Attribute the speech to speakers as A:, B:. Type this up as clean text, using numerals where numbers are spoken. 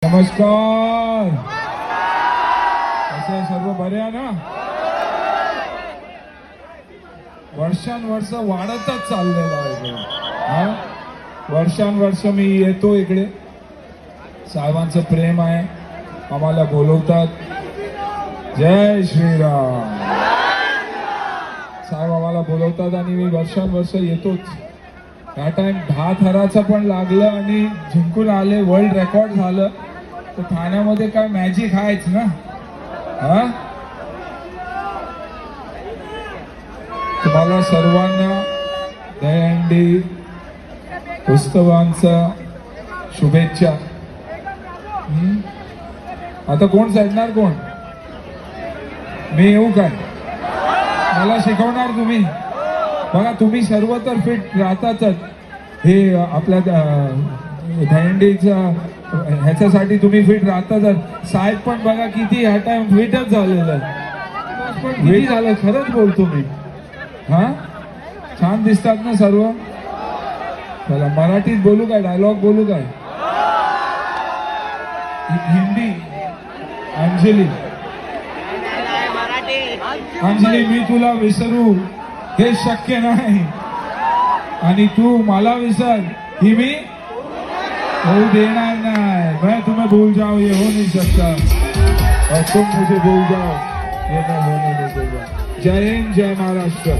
A: नमस्कार. कसं सर्व बरे आहे ना? वर्षानुवर्ष वाढतच चाललेलं आहे. हा, वर्षानुवर्ष मी येतो इकडे. साहेबांचं प्रेम आहे, आम्हाला बोलवतात. जय श्रीराम. साहेब आम्हाला बोलवतात आणि मी वर्षानुवर्ष येतोच. या टाइम 10 थराचं पण लागलं आणि जिंकून आले, वर्ल्ड रेकॉर्ड झालं. तर ठाण्यामध्ये काय मॅजिक आहेच ना. हा, तुम्हाला सर्वांना दहीहंडी उत्सवांचा शुभेच्छा. आता कोण चढणार? कोण? मी येऊ काय? मला शिकवणार तुम्ही? बघा, तुम्ही सर्व तर फिट राहतातच. हे आपल्या दहीहंडीच्या ह्याच्यासाठी तुम्ही फिट राहतातच. साहेब पण बघा किती ह्या टाइम फिटच झालेलं आहे. फिट झालं, खरंच बोलतो मी. हा, छान दिसतात ना सर्व. चला, मराठीत बोलू काय? डायलॉग बोलू काय? हिंदी. अंजली, अंजली, मी तुला विसरू हे शक्य नाही आणि तू मला विसर ही मी होऊ देणार नाही. मैं तुम्हें भूल जाओ ये हो नहीं सकता और तुम मुझे भूल जाओ ये मैं होने नहीं दूंगा. जय हिंद, जय महाराष्ट्र.